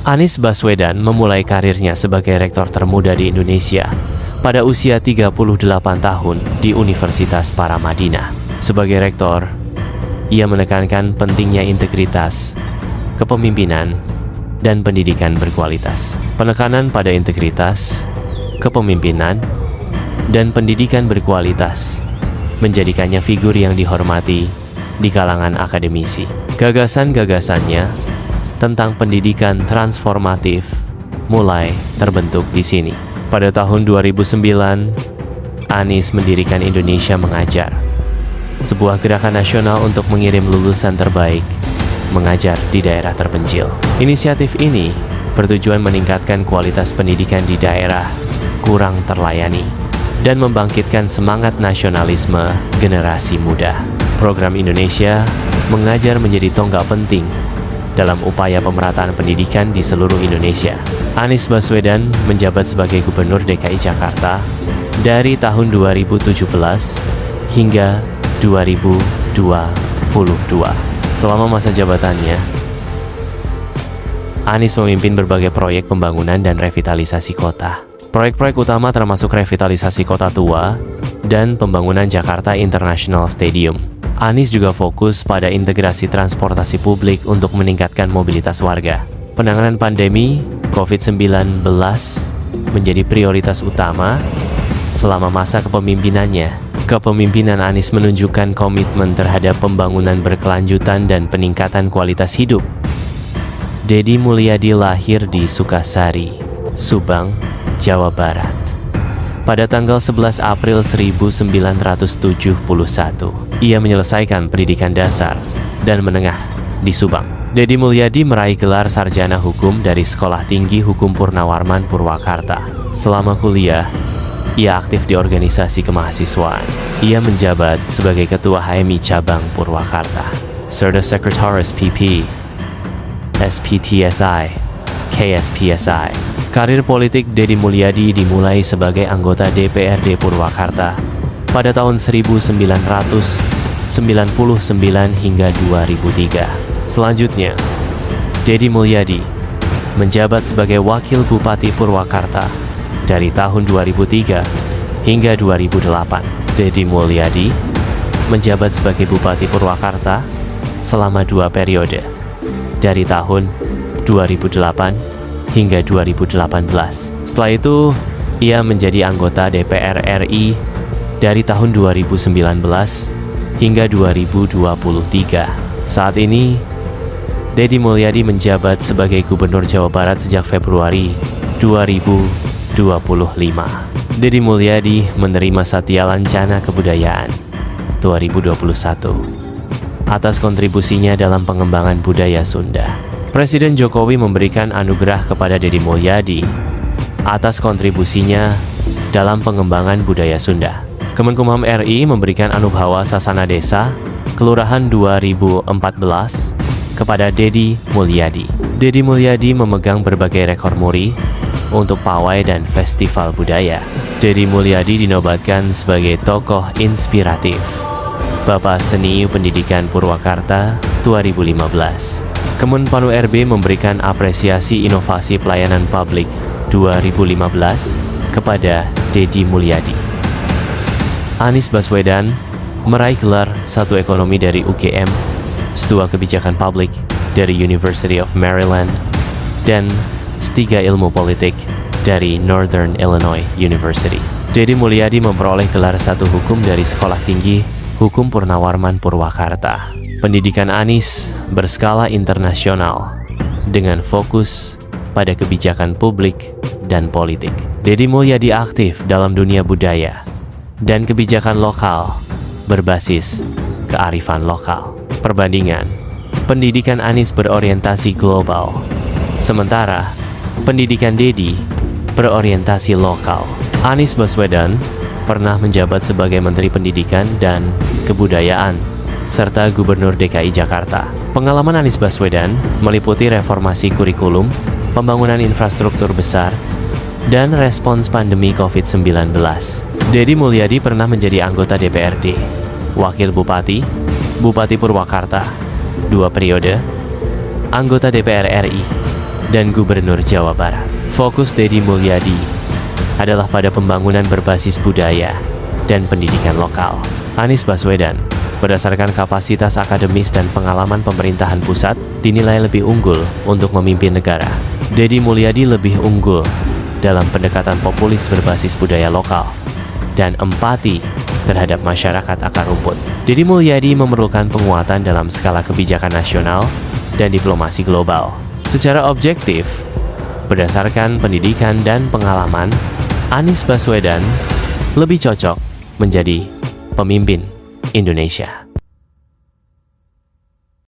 Anies Baswedan memulai karirnya sebagai rektor termuda di Indonesia pada usia 38 tahun di Universitas Paramadina. Sebagai rektor, ia menekankan pentingnya integritas, kepemimpinan, dan pendidikan berkualitas. Penekanan pada integritas, kepemimpinan, dan pendidikan berkualitas menjadikannya figur yang dihormati di kalangan akademisi. Gagasan-gagasannya tentang pendidikan transformatif mulai terbentuk di sini. Pada tahun 2009, Anies mendirikan Indonesia Mengajar, sebuah gerakan nasional untuk mengirim lulusan terbaik mengajar di daerah terpencil. Inisiatif ini bertujuan meningkatkan kualitas pendidikan di daerah kurang terlayani dan membangkitkan semangat nasionalisme generasi muda. Program Indonesia Mengajar menjadi tonggak penting dalam upaya pemerataan pendidikan di seluruh Indonesia. Anies Baswedan menjabat sebagai Gubernur DKI Jakarta dari tahun 2017 hingga 2022. Selama masa jabatannya, Anies memimpin berbagai proyek pembangunan dan revitalisasi kota. Proyek-proyek utama termasuk revitalisasi kota tua dan pembangunan Jakarta International Stadium. Anies juga fokus pada integrasi transportasi publik untuk meningkatkan mobilitas warga. Penanganan pandemi COVID-19 menjadi prioritas utama selama masa kepemimpinannya. Kepemimpinan Anies menunjukkan komitmen terhadap pembangunan berkelanjutan dan peningkatan kualitas hidup. Deddy Mulyadi lahir di Sukasari, Subang, Jawa Barat, pada tanggal 11 April 1971. Ia menyelesaikan pendidikan dasar dan menengah di Subang. Deddy Mulyadi meraih gelar sarjana hukum dari Sekolah Tinggi Hukum Purnawarman Purwakarta. Selama kuliah, ia aktif di organisasi kemahasiswaan. Ia menjabat sebagai Ketua HMI Cabang Purwakarta, serta Sekretaris PP, SPTSI, KSPSI. Karir politik Deddy Mulyadi dimulai sebagai anggota DPRD Purwakarta pada tahun 1999 hingga 2003. Selanjutnya, Deddy Mulyadi menjabat sebagai Wakil Bupati Purwakarta dari tahun 2003 hingga 2008. Deddy Mulyadi menjabat sebagai Bupati Purwakarta selama 2 periode, dari tahun 2008 hingga 2018. Setelah itu, ia menjadi anggota DPR RI dari tahun 2019 hingga 2023. Saat ini, Deddy Mulyadi menjabat sebagai Gubernur Jawa Barat sejak Februari 2025. Deddy Mulyadi menerima Satya Lancana Kebudayaan 2021 atas kontribusinya dalam pengembangan budaya Sunda. Presiden Jokowi memberikan anugerah kepada Deddy Mulyadi atas kontribusinya dalam pengembangan budaya Sunda. Kemenkumham RI memberikan Anubhawa Sasana Desa Kelurahan 2014 kepada Deddy Mulyadi. Deddy Mulyadi memegang berbagai rekor muri untuk pawai dan festival budaya. Deddy Mulyadi dinobatkan sebagai tokoh inspiratif Bapak Seni Pendidikan Purwakarta 2015. Kemenpanu RB memberikan apresiasi inovasi pelayanan publik 2015 kepada Deddy Mulyadi. Anies Baswedan meraih gelar 1 Ekonomi dari UGM, 2 Kebijakan Publik dari University of Maryland, dan 3 Ilmu Politik dari Northern Illinois University. Deddy Mulyadi memperoleh gelar 1 Hukum dari Sekolah Tinggi Hukum Purnawarman Purwakarta. Pendidikan Anies berskala internasional dengan fokus pada kebijakan publik dan politik. Deddy Mulyadi aktif dalam dunia budaya dan kebijakan lokal berbasis kearifan lokal. Perbandingan, pendidikan Anies berorientasi global, sementara pendidikan Deddy berorientasi lokal. Anies Baswedan pernah menjabat sebagai Menteri Pendidikan dan Kebudayaan serta Gubernur DKI Jakarta. Pengalaman Anies Baswedan meliputi reformasi kurikulum, pembangunan infrastruktur besar, dan respons pandemi COVID-19. Deddy Mulyadi pernah menjadi anggota DPRD, Wakil Bupati, Bupati Purwakarta, 2 periode, anggota DPR RI, dan Gubernur Jawa Barat. Fokus Deddy Mulyadi adalah pada pembangunan berbasis budaya dan pendidikan lokal. Anies Baswedan, berdasarkan kapasitas akademis dan pengalaman pemerintahan pusat, dinilai lebih unggul untuk memimpin negara. Deddy Mulyadi lebih unggul dalam pendekatan populis berbasis budaya lokal dan empati terhadap masyarakat akar rumput. Deddy Mulyadi memerlukan penguatan dalam skala kebijakan nasional dan diplomasi global. Secara objektif, berdasarkan pendidikan dan pengalaman, Anies Baswedan lebih cocok menjadi pemimpin Indonesia.